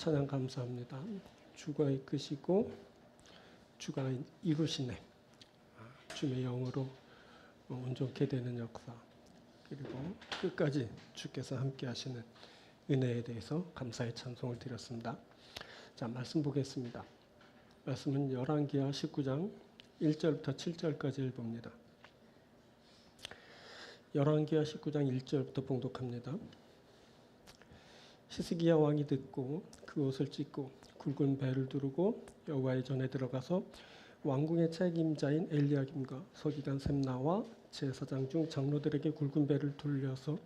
찬양 감사합니다. 주가 이끄시고 주가 이루시네. 주의 영으로 온전케 되는 역사, 그리고 끝까지 주께서 함께 하시는 은혜에 대해서 감사의 찬송을 드렸습니다. 자, 말씀 보겠습니다. 말씀은 열왕기하 19장 1절부터 7절까지를 봅니다. 열왕기하 19장 1절부터 봉독합니다. 히스기야 왕이 듣고 그 옷을 찢고 굵은 배를 두르고 여호와의 전에 들어가서 왕궁의 책임자인 엘리야김과 서기관 셈나와 제사장 중 장로들에게 굵은 배를 돌려서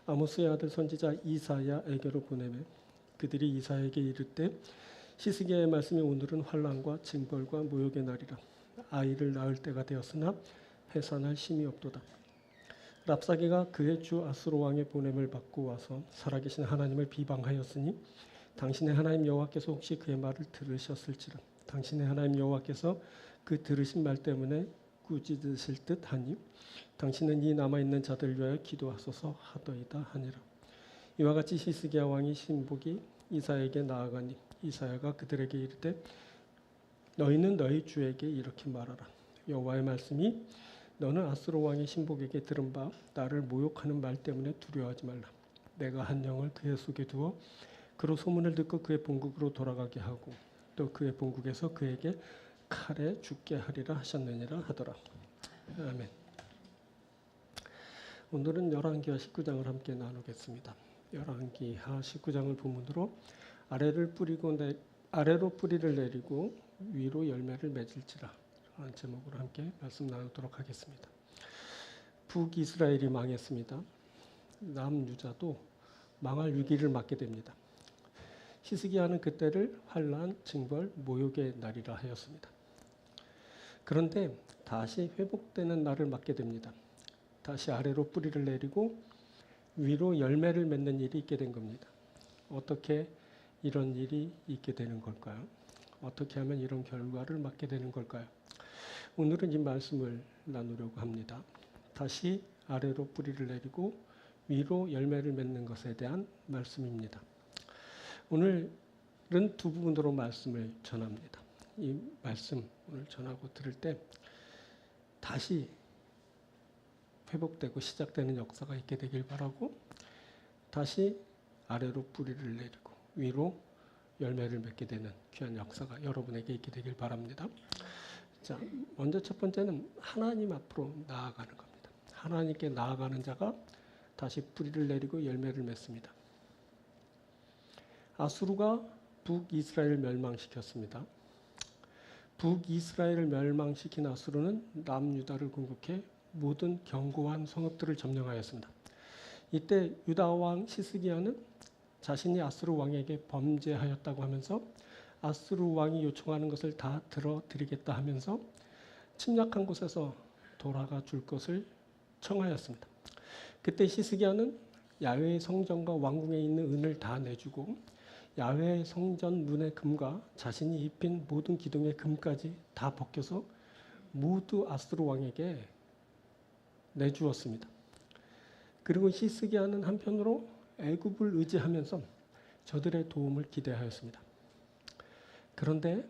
아모스의 아들 선지자 이사야에게로 보내매 그들이 이사야에게 이르되 히스기야의 말씀이 오늘은 환난과 징벌과 모욕의 날이라. 아이를 낳을 때가 되었으나 해산할 힘이 없도다. 랍사게가 그의 주 아수르 왕의 보냄을 받고 와서 살아계신 하나님을 비방하였으니 당신의 하나님 여호와께서 혹시 그의 말을 들으셨을지라. 당신의 하나님 여호와께서 그 들으신 말 때문에 꾸짖으실 듯 하니 당신은 이 남아있는 자들을 위하여 기도하소서 하더이다 하니라. 이와 같이 히스기야 왕이 신복이 이사야에게 나아가니 이사야가 그들에게 이르되 너희는 너희 주에게 이렇게 말하라. 여호와의 말씀이 너는 아수르 왕의 신복에게 들은 바 나를 모욕하는 말 때문에 두려워하지 말라. 내가 한 영을 그의 속에 두어 그로 소문을 듣고 그의 본국으로 돌아가게 하고 또 그의 본국에서 그에게 칼에 죽게 하리라 하셨느니라 하더라. 아멘. 오늘은 열왕기하 19장을 함께 나누겠습니다. 열왕기하 19장을 본문으로 아래로 뿌리를 내리고 위로 열매를 맺을지라 라는 제목으로 함께 말씀 나누도록 하겠습니다. 북이스라엘이 망했습니다. 남유다도 망할 위기를 맞게 됩니다. 히스기야는 그때를 환난, 징벌, 모욕의 날이라 하였습니다. 그런데 다시 회복되는 날을 맞게 됩니다. 다시 아래로 뿌리를 내리고 위로 열매를 맺는 일이 있게 된 겁니다. 어떻게 이런 일이 있게 되는 걸까요? 어떻게 하면 이런 결과를 맞게 되는 걸까요? 오늘은 이 말씀을 나누려고 합니다. 다시 아래로 뿌리를 내리고 위로 열매를 맺는 것에 대한 말씀입니다. 오늘은 두 부분으로 말씀을 전합니다. 이 말씀 오늘 전하고 들을 때 다시 회복되고 시작되는 역사가 있게 되길 바라고 다시 아래로 뿌리를 내리고 위로 열매를 맺게 되는 귀한 역사가 여러분에게 있게 되길 바랍니다. 자, 먼저 첫 번째는 하나님 앞으로 나아가는 겁니다. 하나님께 나아가는 자가 다시 뿌리를 내리고 열매를 맺습니다. 아수르가 북이스라엘을 멸망시켰습니다. 북이스라엘을 멸망시킨 아수르는 남유다를 공격해 모든 견고한 성읍들을 점령하였습니다. 이때 유다 왕 히스기야는 자신이 아수르 왕에게 범죄하였다고 하면서 아수르 왕이 요청하는 것을 다 들어드리겠다 하면서 침략한 곳에서 돌아가 줄 것을 청하였습니다. 그때 히스기야는 야훼의 성전과 왕궁에 있는 은을 다 내주고 야훼의 성전 문의 금과 자신이 입힌 모든 기둥의 금까지 다 벗겨서 모두 아수르 왕에게 내주었습니다. 그리고 히스기야는 한편으로 애굽을 의지하면서 저들의 도움을 기대하였습니다. 그런데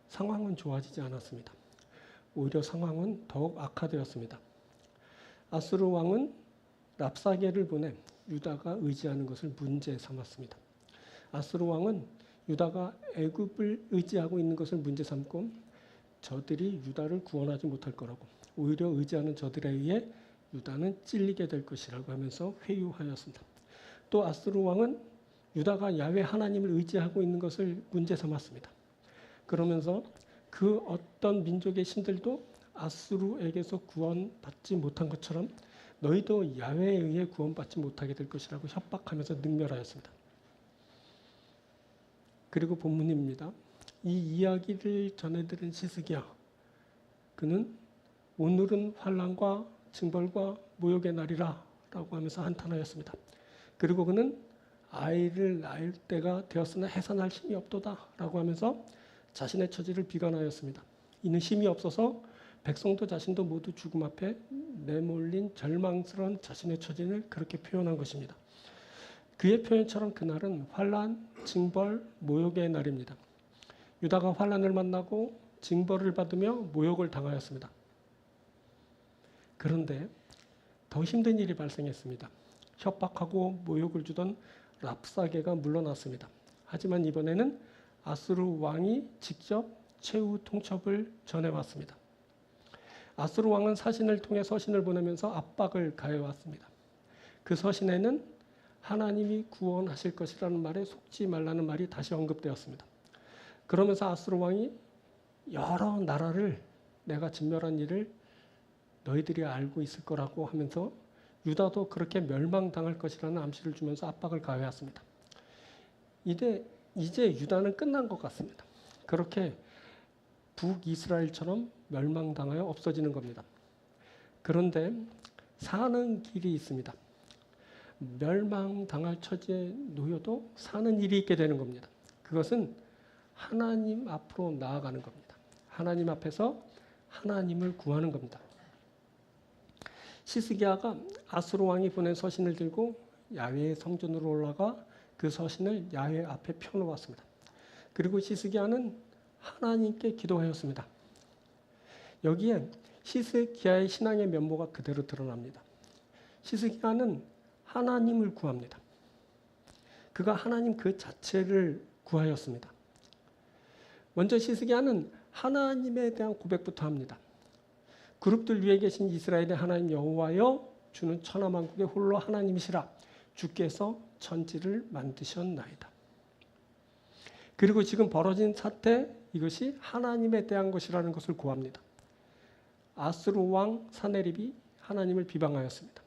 상황은 좋아지지 않았습니다. 오히려 상황은 더욱 악화되었습니다. 아수르 왕은 랍사게를 보내 유다가 의지하는 것을 문제 삼았습니다. 아수르 왕은 유다가 애굽을 의지하고 있는 것을 문제 삼고 저들이 유다를 구원하지 못할 거라고, 오히려 의지하는 저들에 의해 유다는 찔리게 될 것이라고 하면서 회유하였습니다. 또 아수르 왕은 유다가 야훼 하나님을 의지하고 있는 것을 문제 삼았습니다. 그러면서 그 어떤 민족의 신들도 아수르에게서 구원받지 못한 것처럼 너희도 야훼에 의해 구원받지 못하게 될 것이라고 협박하면서 능멸하였습니다. 그리고 본문입니다. 이 이야기를 전해들은 히스기야, 그는 오늘은 환난과 징벌과 모욕의 날이라 라고 하면서 한탄하였습니다. 그리고 그는 아이를 낳을 때가 되었으나 해산할 힘이 없도다 라고 하면서 자신의 처지를 비관하였습니다. 이는 힘이 없어서 백성도 자신도 모두 죽음 앞에 내몰린 절망스러운 자신의 처지를 그렇게 표현한 것입니다. 그의 표현처럼 그날은 환난, 징벌, 모욕의 날입니다. 유다가 환난을 만나고 징벌을 받으며 모욕을 당하였습니다. 그런데 더 힘든 일이 발생했습니다. 협박하고 모욕을 주던 랍사게가 물러났습니다. 하지만 이번에는 아수르 왕이 직접 최후 통첩을 전해왔습니다. 아수르 왕은 사신을 통해 서신을 보내면서 압박을 가해왔습니다. 그 서신에는 하나님이 구원하실 것이라는 말에 속지 말라는 말이 다시 언급되었습니다. 그러면서 아수르 왕이 여러 나라를 내가 진멸한 일을 너희들이 알고 있을 거라고 하면서 유다도 그렇게 멸망당할 것이라는 암시를 주면서 압박을 가해왔습니다. 이제 유다는 끝난 것 같습니다. 그렇게 북이스라엘처럼 멸망당하여 없어지는 겁니다. 그런데 사는 길이 있습니다. 멸망당할 처지에 놓여도 사는 일이 있게 되는 겁니다. 그것은 하나님 앞으로 나아가는 겁니다. 하나님 앞에서 하나님을 구하는 겁니다. 시스기야가 아수르 왕이 보낸 서신을 들고 야훼의 성전으로 올라가 그 서신을 야훼 앞에 펴놓았습니다. 그리고 시스기야는 하나님께 기도하였습니다. 여기에 시스기야의 신앙의 면모가 그대로 드러납니다. 시스기야는 하나님을 구합니다. 그가 하나님 그 자체를 구하였습니다. 먼저 시스기야는 하나님에 대한 고백부터 합니다. 그룹들 위에 계신 이스라엘의 하나님 여호와여, 주는 천하만국의 홀로 하나님이시라. 주께서 천지를 만드셨나이다. 그리고 지금 벌어진 사태, 이것이 하나님에 대한 것이라는 것을 고합니다. 아수르 왕 사네립이 하나님을 비방하였습니다.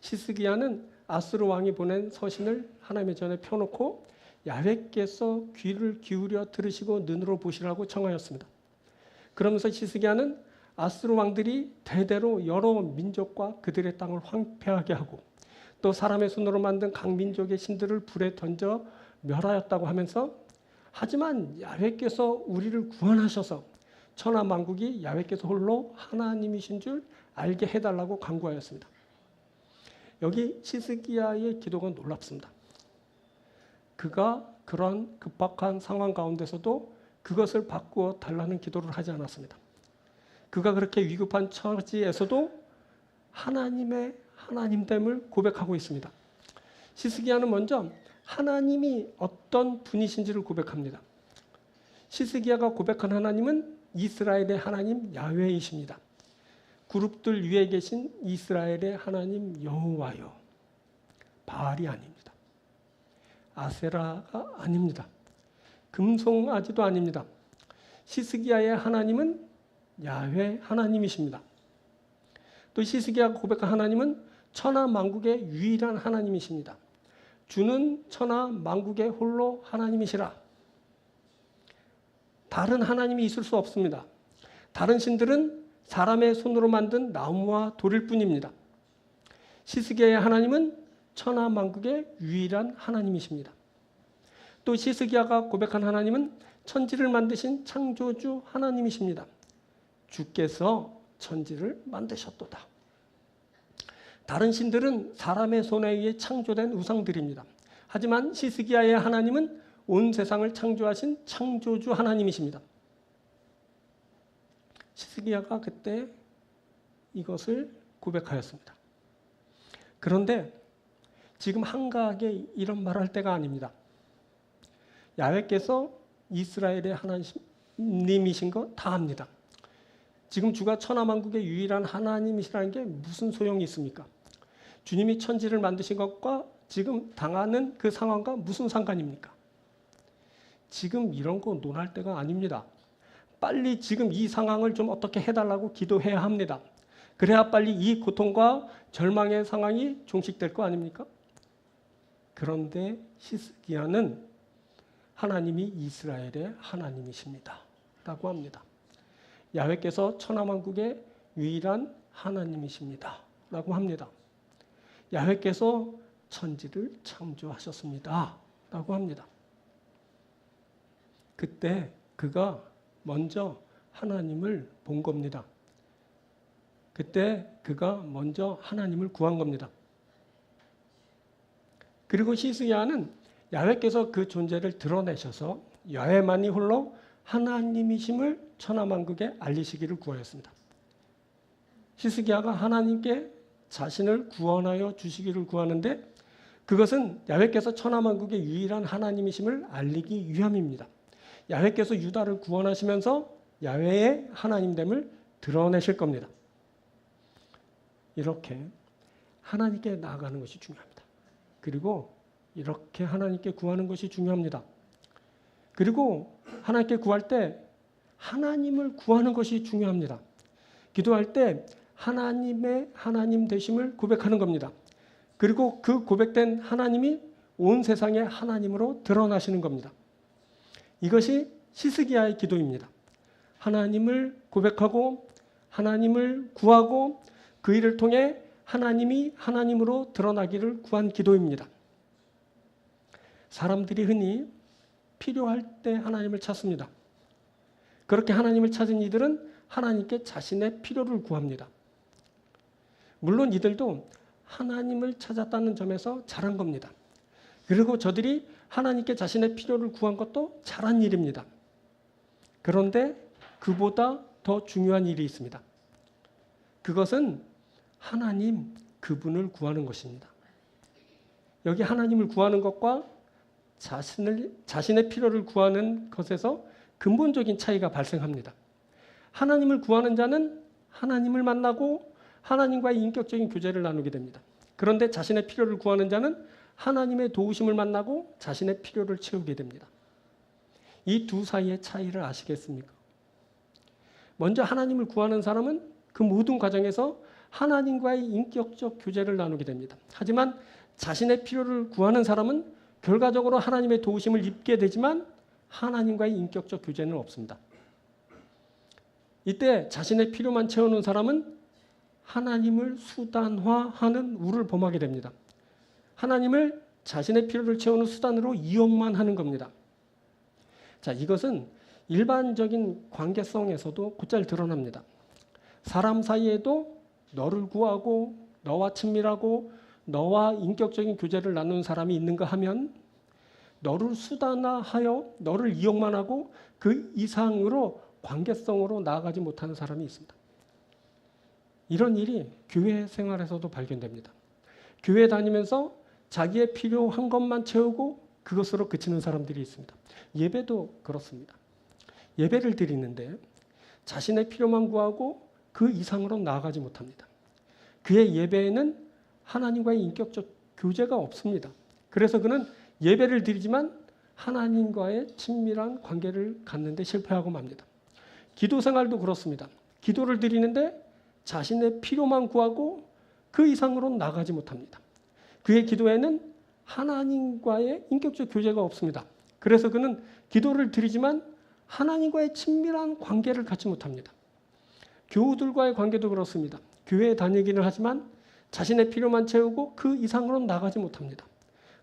시스기야는 아수르 왕이 보낸 서신을 하나님의 전에 펴놓고 야훼께서 귀를 기울여 들으시고 눈으로 보시라고 청하였습니다. 그러면서 시스기야는 아수르 왕들이 대대로 여러 민족과 그들의 땅을 황폐하게 하고 또 사람의 손으로 만든 각 민족의 신들을 불에 던져 멸하였다고 하면서 하지만 야훼께서 우리를 구원하셔서 천하 만국이 야훼께서 홀로 하나님이신 줄 알게 해달라고 간구하였습니다. 여기 시스기야의 기도가 놀랍습니다. 그가 그런 급박한 상황 가운데서도 그것을 바꾸어 달라는 기도를 하지 않았습니다. 그가 그렇게 위급한 처지에서도 하나님의 하나님됨을 고백하고 있습니다. 시스기야는 먼저 하나님이 어떤 분이신지를 고백합니다. 시스기야가 고백한 하나님은 이스라엘의 하나님 야훼이십니다. 그룹들 위에 계신 이스라엘의 하나님 여호와요. 바알이 아닙니다. 아세라가 아닙니다. 금송아지도 아닙니다. 시스기야의 하나님은 야훼 하나님이십니다. 또 시스기야가 고백한 하나님은 천하 만국의 유일한 하나님이십니다. 주는 천하 만국의 홀로 하나님이시라. 다른 하나님이 있을 수 없습니다. 다른 신들은 사람의 손으로 만든 나무와 돌일 뿐입니다. 시스기야의 하나님은 천하 만국의 유일한 하나님이십니다. 또 시스기야가 고백한 하나님은 천지를 만드신 창조주 하나님이십니다. 주께서 천지를 만드셨도다. 다른 신들은 사람의 손에 의해 창조된 우상들입니다. 하지만 시스기야의 하나님은 온 세상을 창조하신 창조주 하나님이십니다. 시스기야가 그때 이것을 고백하였습니다. 그런데 지금 한가하게 이런 말할 때가 아닙니다. 야훼께서 이스라엘의 하나님이신 거 다 압니다. 지금 주가 천하만국의 유일한 하나님이시라는 게 무슨 소용이 있습니까? 주님이 천지를 만드신 것과 지금 당하는 그 상황과 무슨 상관입니까? 지금 이런 거 논할 때가 아닙니다. 빨리 지금 이 상황을 좀 어떻게 해달라고 기도해야 합니다. 그래야 빨리 이 고통과 절망의 상황이 종식될 거 아닙니까? 그런데 시스기야는 하나님이 이스라엘의 하나님이십니다. 라고 합니다. 야훼께서 천하만국의 유일한 하나님이십니다. 라고 합니다. 야훼께서 천지를 창조하셨습니다. 라고 합니다. 그때 그가 먼저 하나님을 본 겁니다. 그때 그가 먼저 하나님을 구한 겁니다. 그리고 히스기야는 야훼께서 그 존재를 드러내셔서 야훼만이 홀로 하나님이심을 천하만국에 알리시기를 구하였습니다. 히스기야가 하나님께 자신을 구원하여 주시기를 구하는데 그것은 야훼께서 천하만국의 유일한 하나님이심을 알리기 위함입니다. 야훼께서 유다를 구원하시면서 야훼의 하나님됨을 드러내실 겁니다. 이렇게 하나님께 나아가는 것이 중요합니다. 그리고 이렇게 하나님께 구하는 것이 중요합니다. 그리고 하나님께 구할 때 하나님을 구하는 것이 중요합니다. 기도할 때 하나님의 하나님 되심을 고백하는 겁니다. 그리고 그 고백된 하나님이 온 세상의 하나님으로 드러나시는 겁니다. 이것이 히스기야의 기도입니다. 하나님을 고백하고 하나님을 구하고 그 일을 통해 하나님이 하나님으로 드러나기를 구한 기도입니다. 사람들이 흔히 필요할 때 하나님을 찾습니다. 그렇게 하나님을 찾은 이들은 하나님께 자신의 필요를 구합니다. 물론 이들도 하나님을 찾았다는 점에서 잘한 겁니다. 그리고 저들이 하나님께 자신의 필요를 구한 것도 잘한 일입니다. 그런데 그보다 더 중요한 일이 있습니다. 그것은 하나님 그분을 구하는 것입니다. 여기 하나님을 구하는 것과 자신의 필요를 구하는 것에서 근본적인 차이가 발생합니다. 하나님을 구하는 자는 하나님을 만나고 하나님과의 인격적인 교제를 나누게 됩니다. 그런데 자신의 필요를 구하는 자는 하나님의 도우심을 만나고 자신의 필요를 채우게 됩니다. 이 두 사이의 차이를 아시겠습니까? 먼저 하나님을 구하는 사람은 그 모든 과정에서 하나님과의 인격적 교제를 나누게 됩니다. 하지만 자신의 필요를 구하는 사람은 결과적으로 하나님의 도우심을 입게 되지만 하나님과의 인격적 교제는 없습니다. 이때 자신의 필요만 채우는 사람은 하나님을 수단화하는 우를 범하게 됩니다. 하나님을 자신의 필요를 채우는 수단으로 이용만 하는 겁니다. 자, 이것은 일반적인 관계성에서도 곧잘 드러납니다. 사람 사이에도 너를 구하고 너와 친밀하고 너와 인격적인 교제를 나누는 사람이 있는가 하면 너를 수단화하여 너를 이용만 하고 그 이상으로 관계성으로 나아가지 못하는 사람이 있습니다. 이런 일이 교회 생활에서도 발견됩니다. 교회 다니면서 자기의 필요한 것만 채우고 그것으로 그치는 사람들이 있습니다. 예배도 그렇습니다. 예배를 드리는데 자신의 필요만 구하고 그 이상으로 나아가지 못합니다. 그의 예배에는 하나님과의 인격적 교제가 없습니다. 그래서 그는 예배를 드리지만 하나님과의 친밀한 관계를 갖는 데 실패하고 맙니다. 기도 생활도 그렇습니다. 기도를 드리는데 자신의 필요만 구하고 그 이상으로 나가지 못합니다. 그의 기도에는 하나님과의 인격적 교제가 없습니다. 그래서 그는 기도를 드리지만 하나님과의 친밀한 관계를 갖지 못합니다. 교우들과의 관계도 그렇습니다. 교회에 다니기는 하지만 자신의 필요만 채우고 그 이상으로 나가지 못합니다.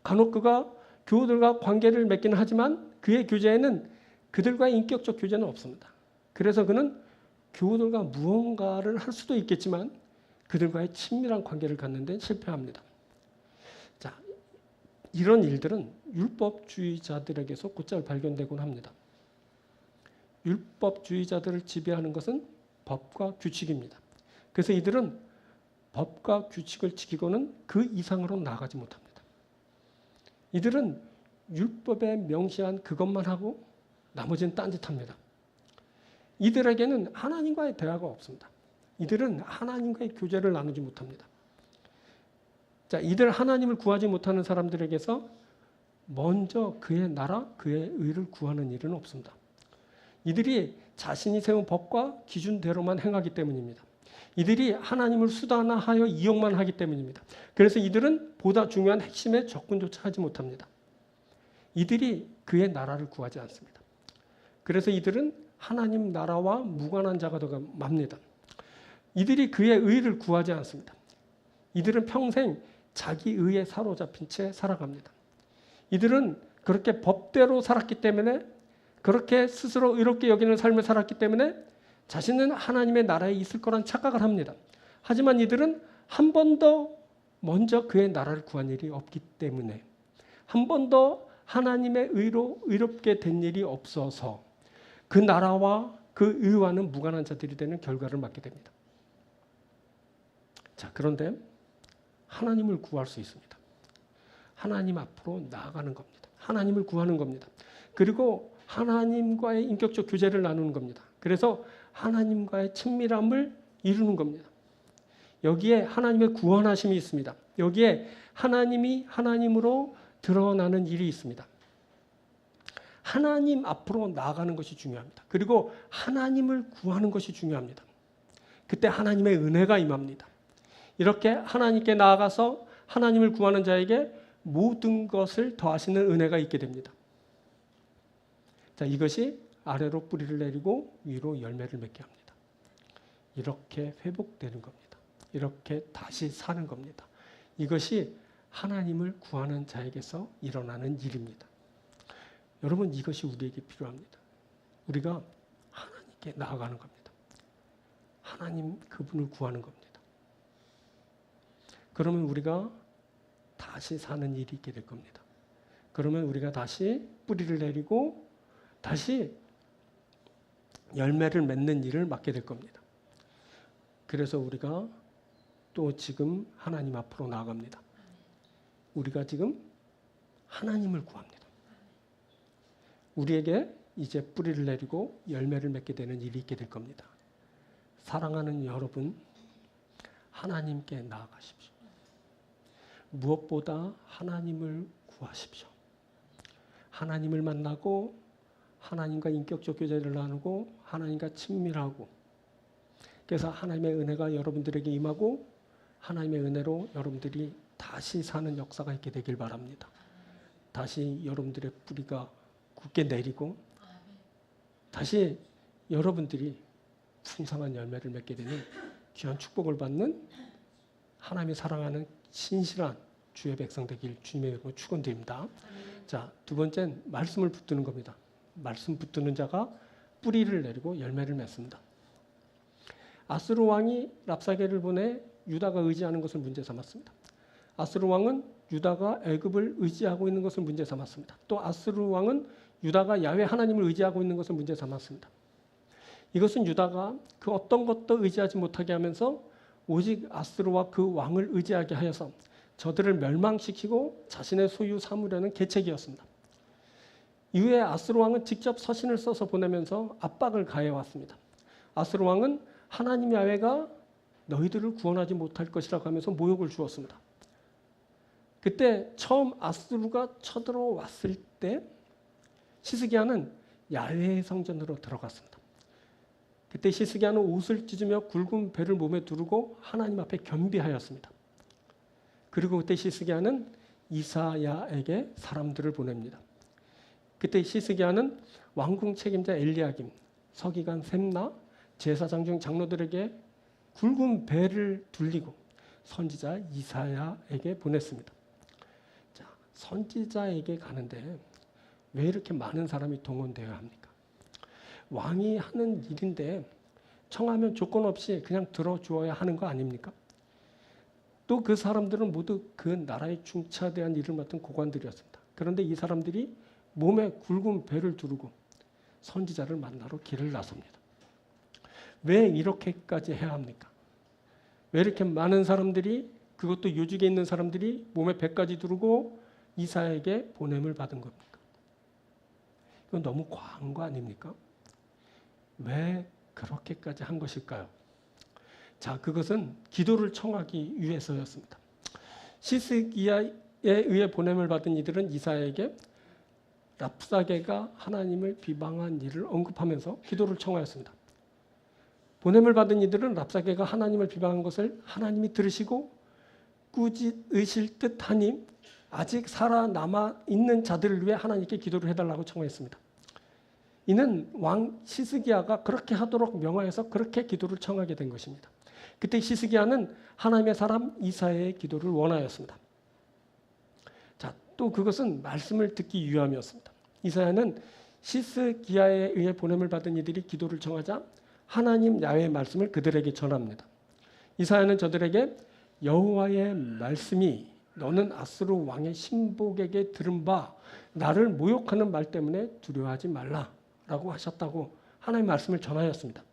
간혹 그가 교우들과 관계를 맺기는 하지만 그의 교제에는 그들과의 인격적 교제는 없습니다. 그래서 그는 교우들과 무언가를 할 수도 있겠지만 그들과의 친밀한 관계를 갖는 데 실패합니다. 자, 이런 일들은 율법주의자들에게서 곧잘 발견되곤 합니다. 율법주의자들을 지배하는 것은 법과 규칙입니다. 그래서 이들은 법과 규칙을 지키고는 그 이상으로 나아가지 못합니다. 이들은 율법에 명시한 그것만 하고 나머지는 딴짓합니다. 이들에게는 하나님과의 대화가 없습니다. 이들은 하나님과의 교제를 나누지 못합니다. 자, 이들 하나님을 구하지 못하는 사람들에게서 먼저 그의 나라, 그의 의를 구하는 일은 없습니다. 이들이 자신이 세운 법과 기준대로만 행하기 때문입니다. 이들이 하나님을 수단화하여 이용만 하기 때문입니다. 그래서 이들은 보다 중요한 핵심의 접근조차 하지 못합니다. 이들이 그의 나라를 구하지 않습니다. 그래서 이들은 하나님 나라와 무관한 자가 되어 맙니다. 이들이 그의 의를 구하지 않습니다. 이들은 평생 자기 의에 사로잡힌 채 살아갑니다. 이들은 그렇게 법대로 살았기 때문에 그렇게 스스로 의롭게 여기는 삶을 살았기 때문에 자신은 하나님의 나라에 있을 거란 착각을 합니다. 하지만 이들은 한 번도 먼저 그의 나라를 구한 일이 없기 때문에 한 번 더 하나님의 의로 의롭게 된 일이 없어서 그 나라와 그 의와는 무관한 자들이 되는 결과를 맞게 됩니다. 자, 그런데 하나님을 구할 수 있습니다. 하나님 앞으로 나아가는 겁니다. 하나님을 구하는 겁니다. 그리고 하나님과의 인격적 교제를 나누는 겁니다. 그래서 하나님과의 친밀함을 이루는 겁니다. 여기에 하나님의 구원하심이 있습니다. 여기에 하나님이 하나님으로 드러나는 일이 있습니다. 하나님 앞으로 나아가는 것이 중요합니다. 그리고 하나님을 구하는 것이 중요합니다. 그때 하나님의 은혜가 임합니다. 이렇게 하나님께 나아가서 하나님을 구하는 자에게 모든 것을 더하시는 은혜가 있게 됩니다. 자, 이것이 아래로 뿌리를 내리고 위로 열매를 맺게 합니다. 이렇게 회복되는 겁니다. 이렇게 다시 사는 겁니다. 이것이 하나님을 구하는 자에게서 일어나는 일입니다. 여러분, 이것이 우리에게 필요합니다. 우리가 하나님께 나아가는 겁니다. 하나님 그분을 구하는 겁니다. 그러면 우리가 다시 사는 일이 있게 될 겁니다. 그러면 우리가 다시 뿌리를 내리고 다시 열매를 맺는 일을 맡게 될 겁니다. 그래서 우리가 또 지금 하나님 앞으로 나아갑니다. 우리가 지금 하나님을 구합니다. 우리에게 이제 뿌리를 내리고 열매를 맺게 되는 일이 있게 될 겁니다. 사랑하는 여러분, 하나님께 나아가십시오. 무엇보다 하나님을 구하십시오. 하나님을 만나고 하나님과 인격적 교제를 나누고 하나님과 친밀하고, 그래서 하나님의 은혜가 여러분들에게 임하고 하나님의 은혜로 여러분들이 다시 사는 역사가 있게 되길 바랍니다. 다시 여러분들의 뿌리가 굳게 내리고 다시 여러분들이 풍성한 열매를 맺게 되는 귀한 축복을 받는 하나님이 사랑하는 신실한 주의 백성 되길 주님의 이름으로 축원드립니다. 자, 두 번째는 말씀을 붙드는 겁니다. 말씀 붙드는 자가 뿌리를 내리고 열매를 맺습니다. 아수르 왕이 랍사게를 보내 유다가 의지하는 것을 문제 삼았습니다. 아수르 왕은 유다가 애굽을 의지하고 있는 것을 문제 삼았습니다. 또 아수르 왕은 유다가 야훼 하나님을 의지하고 있는 것을 문제 삼았습니다. 이것은 유다가 그 어떤 것도 의지하지 못하게 하면서 오직 아수르와 그 왕을 의지하게 하여서 저들을 멸망시키고 자신의 소유 삼으려는 계책이었습니다. 이후에 아수르 왕은 직접 서신을 써서 보내면서 압박을 가해왔습니다. 아수르 왕은 하나님 야훼가 너희들을 구원하지 못할 것이라고 하면서 모욕을 주었습니다. 그때 처음 아수르가 쳐들어왔을 때 시스기야는 야훼의 성전으로 들어갔습니다. 그때 시스기야는 옷을 찢으며 굵은 배를 몸에 두르고 하나님 앞에 겸비하였습니다. 그리고 그때 시스기야는 이사야에게 사람들을 보냅니다. 그때 시스기야는 왕궁 책임자 엘리야김, 서기관 셈나, 제사장 중 장로들에게 굵은 배를 둘리고 선지자 이사야에게 보냈습니다. 자, 선지자에게 가는데 왜 이렇게 많은 사람이 동원되어야 합니까? 왕이 하는 일인데 청하면 조건 없이 그냥 들어주어야 하는 거 아닙니까? 또 그 사람들은 모두 그 나라의 중차대한 일을 맡은 고관들이었습니다. 그런데 이 사람들이 몸에 굵은 배를 두르고 선지자를 만나러 길을 나섭니다. 왜 이렇게까지 해야 합니까? 왜 이렇게 많은 사람들이, 그것도 요직에 있는 사람들이 몸에 배까지 두르고 이사야에게 보냄을 받은 겁니까? 이건 너무 과한 거 아닙니까? 왜 그렇게까지 한 것일까요? 자, 그것은 기도를 청하기 위해서였습니다. 시스기야에 의해 보냄을 받은 이들은 이사야에게 랍사게가 하나님을 비방한 일을 언급하면서 기도를 청하였습니다. 보냄을 받은 이들은 랍사게가 하나님을 비방한 것을 하나님이 들으시고 꾸짖으실 듯하니 아직 살아남아 있는 자들을 위해 하나님께 기도를 해달라고 청하였습니다. 이는 왕 시스기야가 그렇게 하도록 명하여서 그렇게 기도를 청하게 된 것입니다. 그때 시스기야는 하나님의 사람 이사야의 기도를 원하였습니다. 자, 또 그것은 말씀을 듣기 위함이었습니다. 이사야는 시스기야에 의해 보냄을 받은 이들이 기도를 청하자 하나님 야훼의 말씀을 그들에게 전합니다. 이사야는 저들에게 여호와의 말씀이 너는 아수르 왕의 신복에게 들은 바 나를 모욕하는 말 때문에 두려워하지 말라라고 하셨다고 하나님의 말씀을 전하였습니다.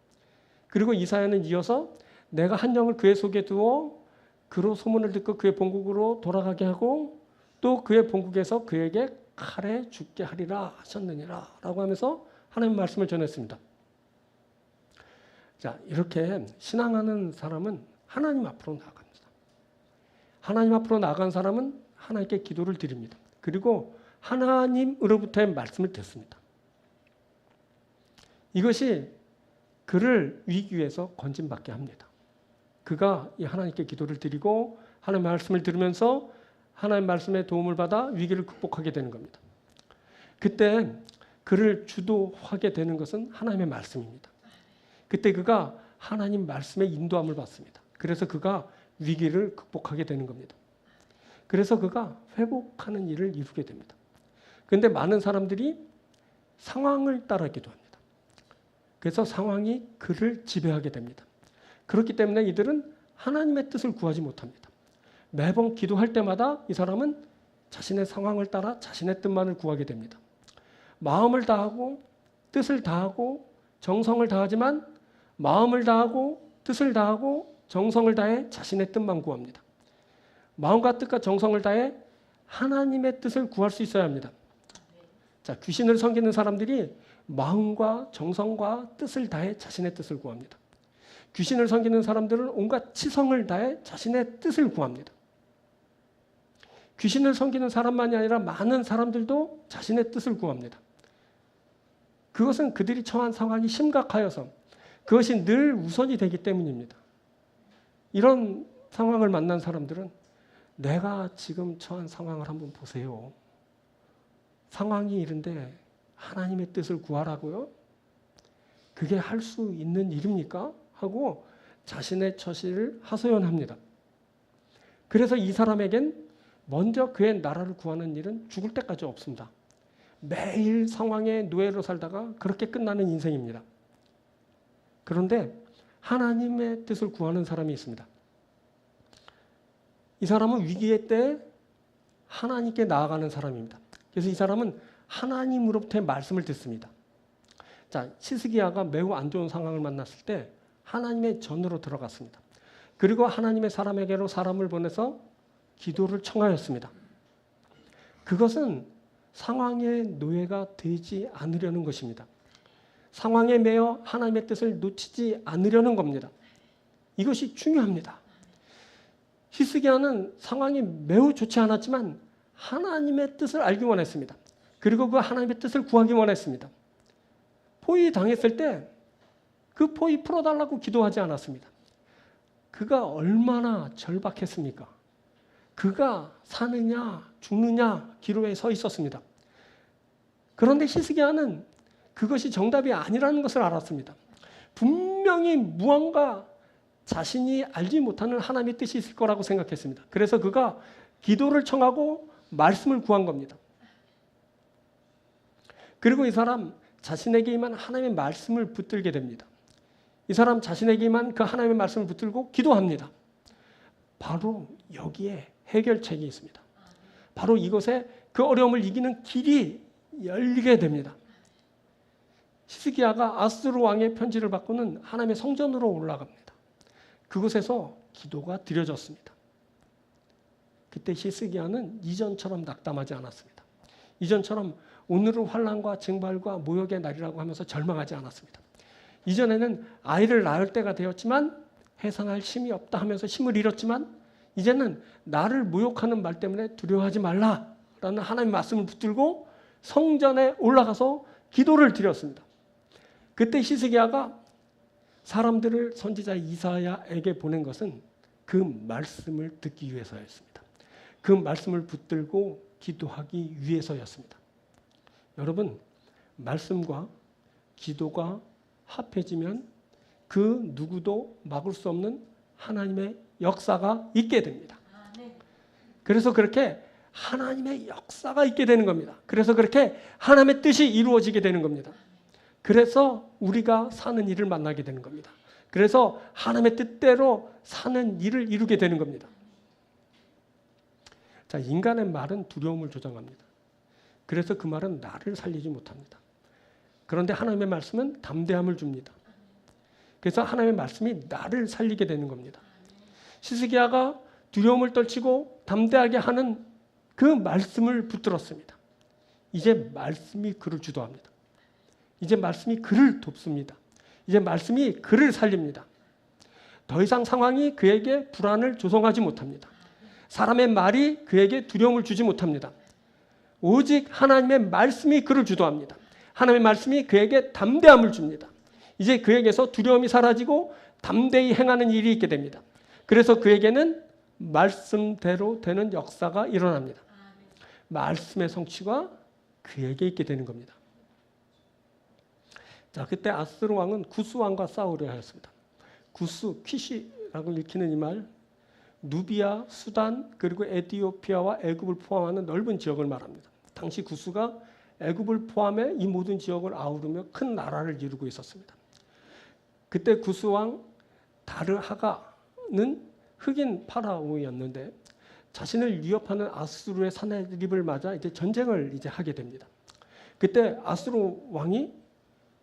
그리고 이사야는 이어서 내가 한 영을 그의 속에 두어 그로 소문을 듣고 그의 본국으로 돌아가게 하고 또 그의 본국에서 그에게 칼에 죽게 하리라 하셨느니라 라고 하면서 하나님의 말씀을 전했습니다. 자, 이렇게 신앙하는 사람은 하나님 앞으로 나아갑니다. 하나님 앞으로 나아간 사람은 하나님께 기도를 드립니다. 그리고 하나님으로부터의 말씀을 듣습니다. 이것이 그를 위기에서 건진받게 합니다. 그가 이 하나님께 기도를 드리고 하나님의 말씀을 들으면서 하나님의 말씀의 도움을 받아 위기를 극복하게 되는 겁니다. 그때 그를 주도하게 되는 것은 하나님의 말씀입니다. 그때 그가 하나님 말씀의 인도함을 받습니다. 그래서 그가 위기를 극복하게 되는 겁니다. 그래서 그가 회복하는 일을 이루게 됩니다. 그런데 많은 사람들이 상황을 따라 기도합니다. 그래서 상황이 그를 지배하게 됩니다. 그렇기 때문에 이들은 하나님의 뜻을 구하지 못합니다. 매번 기도할 때마다 이 사람은 자신의 상황을 따라 자신의 뜻만을 구하게 됩니다. 마음을 다하고 뜻을 다하고 정성을 다하지만 마음을 다하고 뜻을 다하고 정성을 다해 자신의 뜻만 구합니다. 마음과 뜻과 정성을 다해 하나님의 뜻을 구할 수 있어야 합니다. 자, 귀신을 섬기는 사람들이 마음과 정성과 뜻을 다해 자신의 뜻을 구합니다. 귀신을 섬기는 사람들은 온갖 치성을 다해 자신의 뜻을 구합니다. 귀신을 섬기는 사람만이 아니라 많은 사람들도 자신의 뜻을 구합니다. 그것은 그들이 처한 상황이 심각하여서 그것이 늘 우선이 되기 때문입니다. 이런 상황을 만난 사람들은 내가 지금 처한 상황을 한번 보세요. 상황이 이런데 하나님의 뜻을 구하라고요? 그게 할 수 있는 일입니까? 하고 자신의 처지를 하소연합니다. 그래서 이 사람에겐 먼저 그의 나라를 구하는 일은 죽을 때까지 없습니다. 매일 상황의 노예로 살다가 그렇게 끝나는 인생입니다. 그런데 하나님의 뜻을 구하는 사람이 있습니다. 이 사람은 위기의 때 하나님께 나아가는 사람입니다. 그래서 이 사람은 하나님으로부터의 말씀을 듣습니다. 자, 히스기야가 매우 안 좋은 상황을 만났을 때 하나님의 전으로 들어갔습니다. 그리고 하나님의 사람에게로 사람을 보내서 기도를 청하였습니다. 그것은 상황의 노예가 되지 않으려는 것입니다. 상황에 매여 하나님의 뜻을 놓치지 않으려는 겁니다. 이것이 중요합니다. 히스기야는 상황이 매우 좋지 않았지만 하나님의 뜻을 알기 원했습니다. 그리고 그 하나님의 뜻을 구하기 원했습니다. 포위 당했을 때 그 포위 풀어달라고 기도하지 않았습니다. 그가 얼마나 절박했습니까? 그가 사느냐 죽느냐 기로에 서 있었습니다. 그런데 히스기야는 그것이 정답이 아니라는 것을 알았습니다. 분명히 무언가 자신이 알지 못하는 하나님의 뜻이 있을 거라고 생각했습니다. 그래서 그가 기도를 청하고 말씀을 구한 겁니다. 그리고 이 사람 자신에게만 하나님의 말씀을 붙들게 됩니다. 이 사람 자신에게만 그 하나님의 말씀을 붙들고 기도합니다. 바로 여기에 해결책이 있습니다. 바로 이것에 그 어려움을 이기는 길이 열리게 됩니다. 히스기야가 아수르 왕의 편지를 받고는 하나님의 성전으로 올라갑니다. 그곳에서 기도가 드려졌습니다. 그때 히스기야는 이전처럼 낙담하지 않았습니다. 이전처럼 오늘은 환난과 징발과 모욕의 날이라고 하면서 절망하지 않았습니다. 이전에는 아이를 낳을 때가 되었지만 해상할 힘이 없다 하면서 힘을 잃었지만 이제는 나를 모욕하는 말 때문에 두려워하지 말라라는 하나님의 말씀을 붙들고 성전에 올라가서 기도를 드렸습니다. 그때 히스기야가 사람들을 선지자 이사야에게 보낸 것은 그 말씀을 듣기 위해서였습니다. 그 말씀을 붙들고 기도하기 위해서였습니다. 여러분, 말씀과 기도가 합해지면 그 누구도 막을 수 없는 하나님의 역사가 있게 됩니다. 그래서 그렇게 하나님의 역사가 있게 되는 겁니다. 그래서 그렇게 하나님의 뜻이 이루어지게 되는 겁니다. 그래서 우리가 사는 일을 만나게 되는 겁니다. 그래서 하나님의 뜻대로 사는 일을 이루게 되는 겁니다. 자, 인간의 말은 두려움을 조장합니다. 그래서 그 말은 나를 살리지 못합니다. 그런데 하나님의 말씀은 담대함을 줍니다. 그래서 하나님의 말씀이 나를 살리게 되는 겁니다. 시스기야가 두려움을 떨치고 담대하게 하는 그 말씀을 붙들었습니다. 이제 말씀이 그를 주도합니다. 이제 말씀이 그를 돕습니다. 이제 말씀이 그를 살립니다. 더 이상 상황이 그에게 불안을 조성하지 못합니다. 사람의 말이 그에게 두려움을 주지 못합니다. 오직 하나님의 말씀이 그를 주도합니다. 하나님의 말씀이 그에게 담대함을 줍니다. 이제 그에게서 두려움이 사라지고 담대히 행하는 일이 있게 됩니다. 그래서 그에게는 말씀대로 되는 역사가 일어납니다. 말씀의 성취가 그에게 있게 되는 겁니다. 자, 그때 아스로 왕은 구스 왕과 싸우려 하였습니다. 구스, 퀴시라고 읽히는 이 말, 누비아, 수단, 그리고 에티오피아와 애굽을 포함하는 넓은 지역을 말합니다. 당시 구스가 애굽을 포함해 이 모든 지역을 아우르며 큰 나라를 이루고 있었습니다. 그때 구스 왕 다르하가는 흑인 파라오였는데 자신을 위협하는 아수르의 사내립을 맞아 이제 전쟁을 이제 하게 됩니다. 그때 아수르 왕이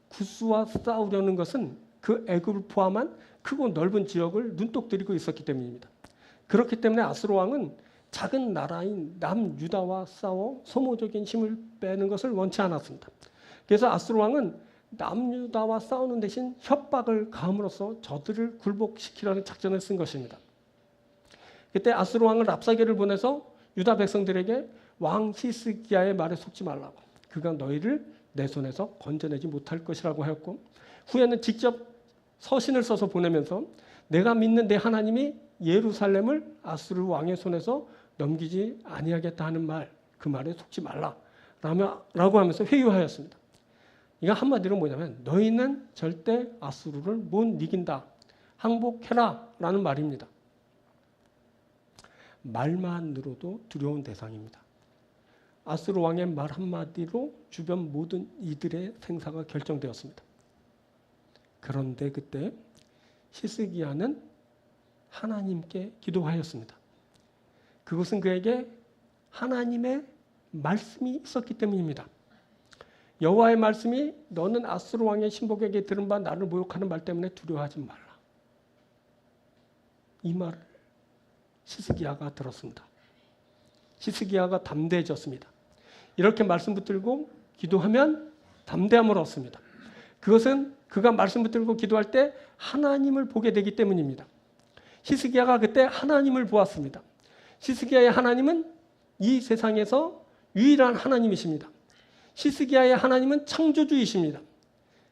구스와 싸우려는 것은 그 애굽을 포함한 크고 넓은 지역을 눈독 들이고 있었기 때문입니다. 그렇기 때문에 아수르 왕은 작은 나라인 남유다와 싸워 소모적인 힘을 빼는 것을 원치 않았습니다. 그래서 아수르 왕은 남유다와 싸우는 대신 협박을 가함으로써 저들을 굴복시키려는 작전을 쓴 것입니다. 그때 아수르 왕은 랍사게를 보내서 유다 백성들에게 왕 히스기야의 말에 속지 말라고, 그가 너희를 내 손에서 건져내지 못할 것이라고 하였고, 후에는 직접 서신을 써서 보내면서 내가 믿는 내 하나님이 예루살렘을 아수르 왕의 손에서 넘기지 아니하겠다 하는 말, 그 말에 속지 말라라고 하면서 회유하였습니다. 이거 한마디로 뭐냐면 너희는 절대 아수르를 못 이긴다, 항복해라 라는 말입니다. 말만으로도 두려운 대상입니다. 아수르 왕의 말 한마디로 주변 모든 이들의 생사가 결정되었습니다. 그런데 그때 히스기야는 하나님께 기도하였습니다. 그것은 그에게 하나님의 말씀이 있었기 때문입니다. 여호와의 말씀이 너는 아수르 왕의 신복에게 들은 바 나를 모욕하는 말 때문에 두려워하지 말라. 이 말을 히스기야가 들었습니다. 히스기야가 담대해졌습니다. 이렇게 말씀 붙들고 기도하면 담대함을 얻습니다. 그것은 그가 말씀 붙들고 기도할 때 하나님을 보게 되기 때문입니다. 히스기야가 그때 하나님을 보았습니다. 히스기야의 하나님은 이 세상에서 유일한 하나님이십니다. 히스기야의 하나님은 창조주이십니다.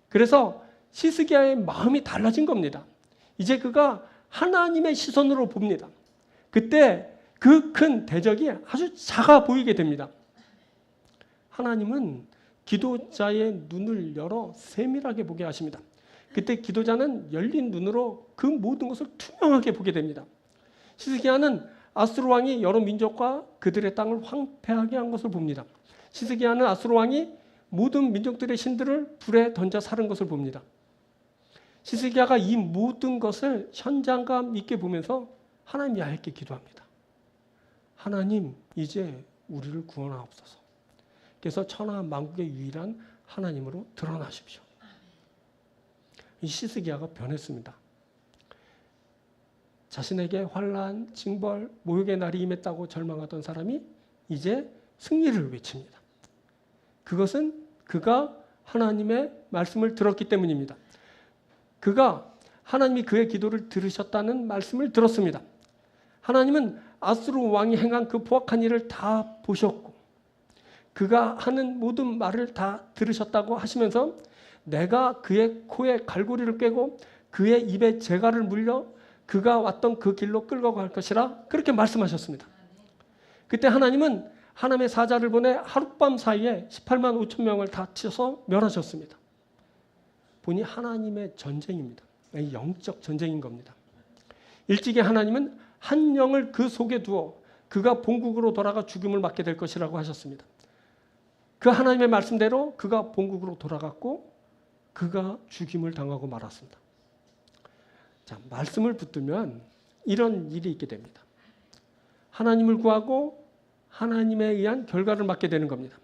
그래서 히스기야의 마음이 달라진 겁니다. 이제 그가 하나님의 시선으로 봅니다. 그때 그 큰 대적이 아주 작아 보이게 됩니다. 하나님은 기도자의 눈을 열어 세밀하게 보게 하십니다. 그때 기도자는 열린 눈으로 그 모든 것을 투명하게 보게 됩니다. 히스기야는 아수르 왕이 여러 민족과 그들의 땅을 황폐하게 한 것을 봅니다. 히스기야는 아수르 왕이 모든 민족들의 신들을 불에 던져 살은 것을 봅니다. 히스기야가 이 모든 것을 현장감 있게 보면서 하나님 얇게 기도합니다. 하나님, 이제 우리를 구원하옵소서. 그래서 천하 만국의 유일한 하나님으로 드러나십시오. 이 히스기야가 변했습니다. 자신에게 환난, 징벌, 모욕의 날이 임했다고 절망하던 사람이 이제 승리를 외칩니다. 그것은 그가 하나님의 말씀을 들었기 때문입니다. 그가 하나님이 그의 기도를 들으셨다는 말씀을 들었습니다. 하나님은 아수르 왕이 행한 그 포악한 일을 다 보셨고 그가 하는 모든 말을 다 들으셨다고 하시면서 내가 그의 코에 갈고리를 꿰고 그의 입에 재갈을 물려 그가 왔던 그 길로 끌고 갈 것이라 그렇게 말씀하셨습니다. 그때 하나님은 하나님의 사자를 보내 하룻밤 사이에 18만 5천 명을 다 쳐서 멸하셨습니다. 보니 하나님의 전쟁입니다. 영적 전쟁인 겁니다. 일찍이 하나님은 한 영을 그 속에 두어 그가 본국으로 돌아가 죽음을 맞게 될 것이라고 하셨습니다. 그 하나님의 말씀대로 그가 본국으로 돌아갔고 그가 죽임을 당하고 말았습니다. 자, 말씀을 붙들면 이런 일이 있게 됩니다. 하나님을 구하고 하나님에 의한 결과를 맞게 되는 겁니다.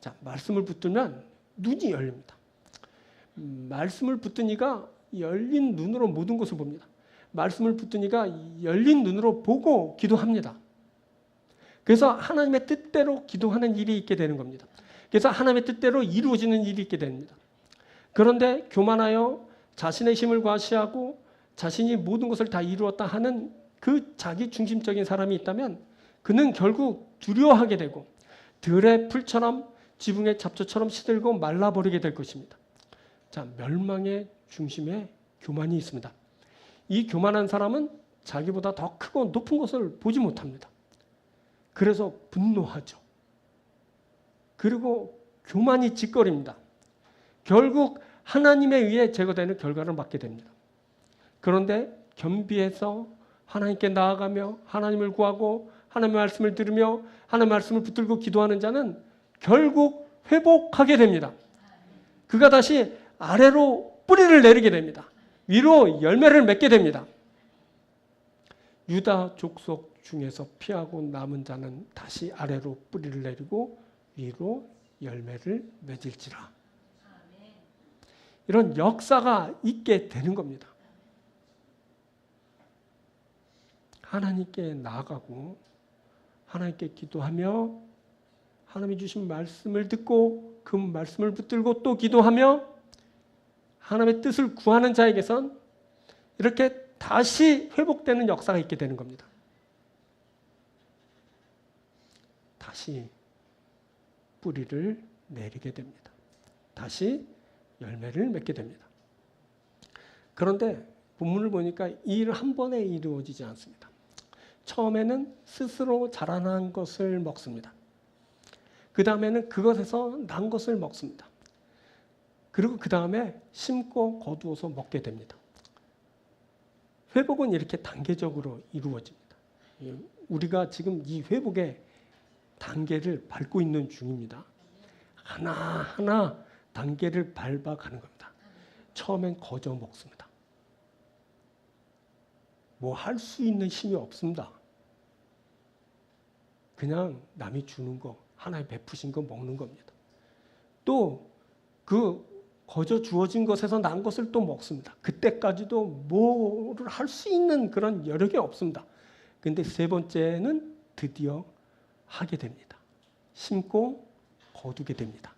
자, 말씀을 붙들면 눈이 열립니다. 말씀을 붙드니까 열린 눈으로 모든 것을 봅니다. 말씀을 붙드니까 열린 눈으로 보고 기도합니다. 그래서 하나님의 뜻대로 기도하는 일이 있게 되는 겁니다. 그래서 하나님의 뜻대로 이루어지는 일이 있게 됩니다. 그런데 교만하여 자신의 힘을 과시하고 자신이 모든 것을 다 이루었다 하는 그 자기 중심적인 사람이 있다면 그는 결국 두려워하게 되고 들의 풀처럼 지붕의 잡초처럼 시들고 말라버리게 될 것입니다. 자, 멸망의 중심에 교만이 있습니다. 이 교만한 사람은 자기보다 더 크고 높은 것을 보지 못합니다. 그래서 분노하죠. 그리고 교만이 짓거립니다. 결국 하나님에 의해 제거되는 결과를 맞게 됩니다. 그런데 겸비해서 하나님께 나아가며 하나님을 구하고 하나님의 말씀을 들으며 하나님의 말씀을 붙들고 기도하는 자는 결국 회복하게 됩니다. 그가 다시 아래로 뿌리를 내리게 됩니다. 위로 열매를 맺게 됩니다. 유다 족속 중에서 피하고 남은 자는 다시 아래로 뿌리를 내리고 위로 열매를 맺을지라. 이런 역사가 있게 되는 겁니다. 하나님께 나아가고 하나님께 기도하며 하나님이 주신 말씀을 듣고 그 말씀을 붙들고 또 기도하며 하나님의 뜻을 구하는 자에게선 이렇게 다시 회복되는 역사가 있게 되는 겁니다. 다시 뿌리를 내리게 됩니다. 다시 열매를 맺게 됩니다. 그런데 본문을 보니까 이 일 한 번에 이루어지지 않습니다. 처음에는 스스로 자라난 것을 먹습니다. 그 다음에는 그것에서 난 것을 먹습니다. 그리고 그 다음에 심고 거두어서 먹게 됩니다. 회복은 이렇게 단계적으로 이루어집니다. 우리가 지금 이 회복의 단계를 밟고 있는 중입니다. 하나하나 단계를 밟아가는 겁니다. 처음엔 거저 먹습니다. 뭐 할 수 있는 힘이 없습니다. 그냥 남이 주는 거, 하나님 베푸신 거 먹는 겁니다. 또 그 거저 주어진 것에서 난 것을 또 먹습니다. 그때까지도 뭐를 할 수 있는 그런 여력이 없습니다. 근데 세 번째는 드디어 하게 됩니다. 심고 거두게 됩니다.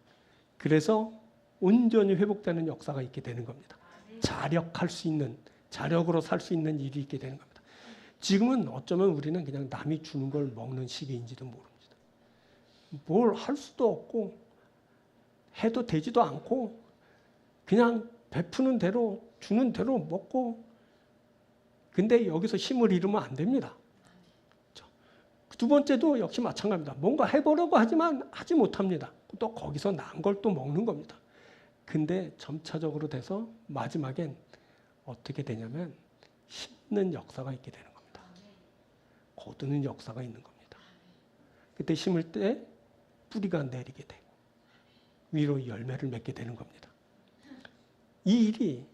그래서 온전히 회복되는 역사가 있게 되는 겁니다. 자력할 수 있는, 자력으로 살 수 있는 일이 있게 되는 겁니다. 지금은 어쩌면 우리는 그냥 남이 주는 걸 먹는 시기인지도 모릅니다. 뭘 할 수도 없고 해도 되지도 않고 그냥 베푸는 대로 주는 대로 먹고, 근데 여기서 힘을 잃으면 안 됩니다. 두 번째도 역시 마찬가지입니다. 뭔가 해보려고 하지만 하지 못합니다. 또 거기서 난 걸 또 먹는 겁니다. 근데 점차적으로 돼서 마지막엔 어떻게 되냐면 심는 역사가 있게 되는 겁니다. 거두는 역사가 있는 겁니다. 그때 심을 때 뿌리가 내리게 되고 위로 열매를 맺게 되는 겁니다. 이 일이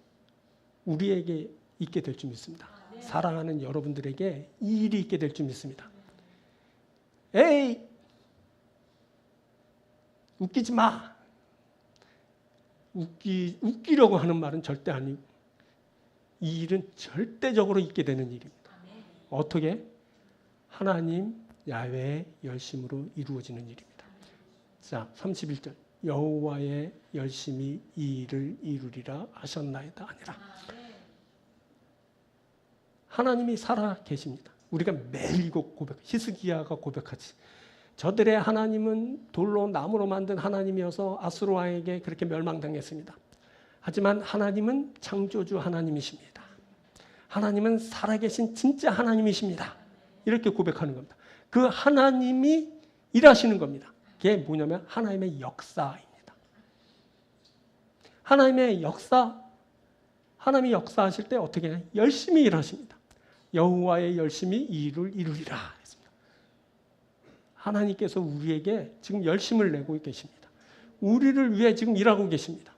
우리에게 있게 될 줄 믿습니다. 사랑하는 여러분들에게 이 일이 있게 될 줄 믿습니다. 에이, 웃기지 마. 웃기려고 하는 말은 절대 아니고 이 일은 절대적으로 있게 되는 일입니다. 어떻게? 하나님 야훼의 열심으로 이루어지는 일입니다. 자, 31절. 여호와의 열심이 이 일을 이루리라 하셨나이다 아니라. 하나님이 살아 계십니다. 우리가 매일 이거 히스기야가 고백하지. 저들의 하나님은 돌로 나무로 만든 하나님이어서 아수르 왕에게 그렇게 멸망당했습니다. 하지만 하나님은 창조주 하나님이십니다. 하나님은 살아계신 진짜 하나님이십니다. 이렇게 고백하는 겁니다. 그 하나님이 일하시는 겁니다. 그게 뭐냐면 하나님의 역사입니다. 하나님의 역사, 하나님이 역사하실 때 어떻게 해요? 열심히 일하십니다. 여호와의 열심히 이 일을 이루리라 했습니다. 하나님께서 우리에게 지금 열심을 내고 계십니다. 우리를 위해 지금 일하고 계십니다.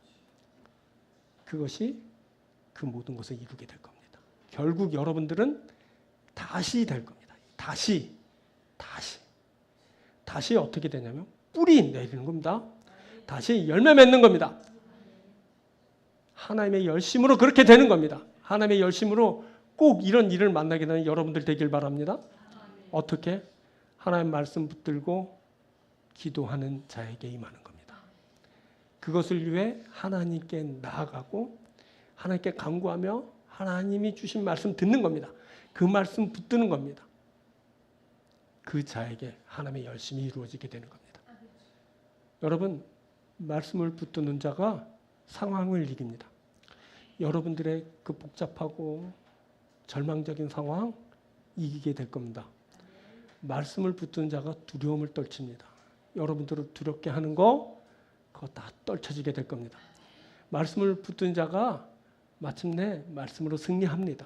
그것이 그 모든 것을 이루게 될 겁니다. 결국 여러분들은 다시 될 겁니다. 다시. 다시 어떻게 되냐면 뿌리 내리는 겁니다. 다시 열매 맺는 겁니다. 하나님의 열심으로 그렇게 되는 겁니다. 하나님의 열심으로 꼭 이런 일을 만나게 되는 여러분들 되길 바랍니다. 어떻게? 하나님 말씀 붙들고 기도하는 자에게 임하는 겁니다. 그것을 위해 하나님께 나아가고 하나님께 간구하며 하나님이 주신 말씀 듣는 겁니다. 그 말씀 붙드는 겁니다. 그 자에게 하나님의 열심이 이루어지게 되는 겁니다. 여러분, 말씀을 붙드는 자가 상황을 이깁니다. 여러분들의 그 복잡하고 절망적인 상황 이기게 될 겁니다. 말씀을 붙드는 자가 두려움을 떨칩니다. 여러분들을 두렵게 하는 거 그거 다 떨쳐지게 될 겁니다. 말씀을 붙드는 자가 마침내 말씀으로 승리합니다.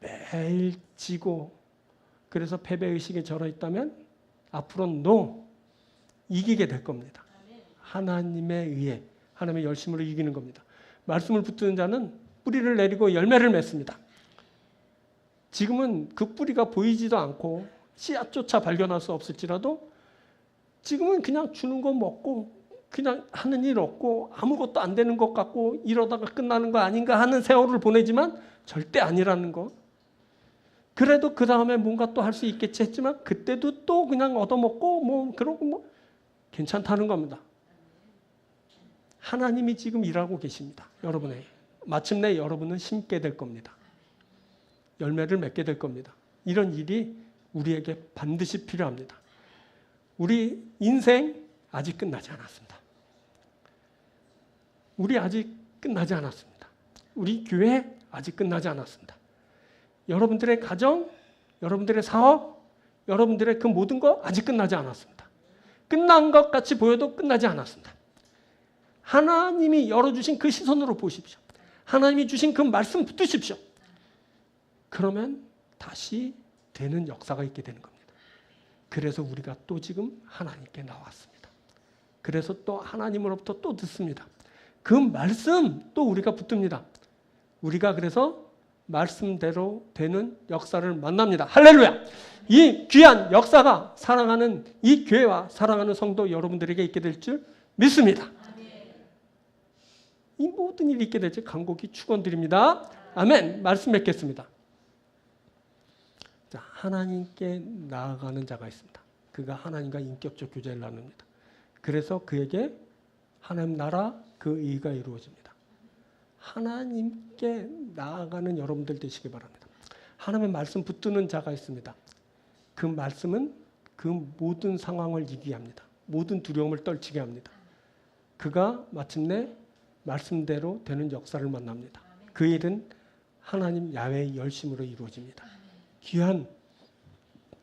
매일 지고 그래서 패배의식에 절어 있다면 앞으로는 이기게 될 겁니다. 하나님에 의해 하나님의 열심으로 이기는 겁니다. 말씀을 붙드는 자는 뿌리를 내리고 열매를 맺습니다. 지금은 그 뿌리가 보이지도 않고 씨앗조차 발견할 수 없을지라도 지금은 그냥 주는 거 먹고 그냥 하는 일 없고 아무것도 안 되는 것 같고 이러다가 끝나는 거 아닌가 하는 세월을 보내지만 절대 아니라는 거. 그래도 그 다음에 뭔가 또 할 수 있겠지 했지만 그때도 또 그냥 얻어먹고 그러고 괜찮다는 겁니다. 하나님이 지금 일하고 계십니다. 여러분의 마침내 여러분은 심게 될 겁니다. 열매를 맺게 될 겁니다. 이런 일이 우리에게 반드시 필요합니다. 우리 인생 아직 끝나지 않았습니다. 우리 아직 끝나지 않았습니다. 우리 교회 아직 끝나지 않았습니다. 여러분들의 가정, 여러분들의 사업, 여러분들의 그 모든 거 아직 끝나지 않았습니다. 끝난 것 같이 보여도 끝나지 않았습니다. 하나님이 열어주신 그 시선으로 보십시오. 하나님이 주신 그 말씀 붙드십시오. 그러면 다시 되는 역사가 있게 되는 겁니다. 그래서 우리가 또 지금 하나님께 나왔습니다. 그래서 또 하나님으로부터 또 듣습니다. 그 말씀 또 우리가 붙듭니다. 우리가 그래서 말씀대로 되는 역사를 만납니다. 할렐루야! 이 귀한 역사가 사랑하는 이 교회와 사랑하는 성도 여러분들에게 있게 될 줄 믿습니다. 이 모든 일이 있게 될지 간곡히 축원드립니다. 아멘. 말씀 맺겠습니다. 자, 하나님께 나아가는 자가 있습니다. 그가 하나님과 인격적 교제를 나눕니다. 그래서 그에게 하나님 나라 그 의가 이루어집니다. 하나님께 나아가는 여러분들 되시기 바랍니다. 하나님의 말씀 붙드는 자가 있습니다. 그 말씀은 그 모든 상황을 이기게 합니다. 모든 두려움을 떨치게 합니다. 그가 마침내 말씀대로 되는 역사를 만납니다. 그 일은 하나님 야훼의 열심으로 이루어집니다. 귀한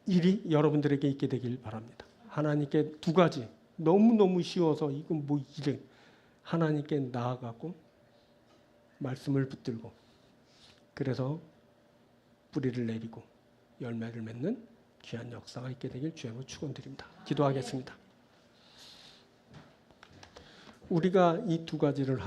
일이 여러분들에게 있게 되길 바랍니다. 하나님께 두 가지 너무너무 쉬워서 이건 뭐 일을 하나님께 나아가고 말씀을 붙들고 그래서 뿌리를 내리고 열매를 맺는 귀한 역사가 있게 되길 주님으로 축원드립니다. 기도하겠습니다. 우리가 이 두 가지를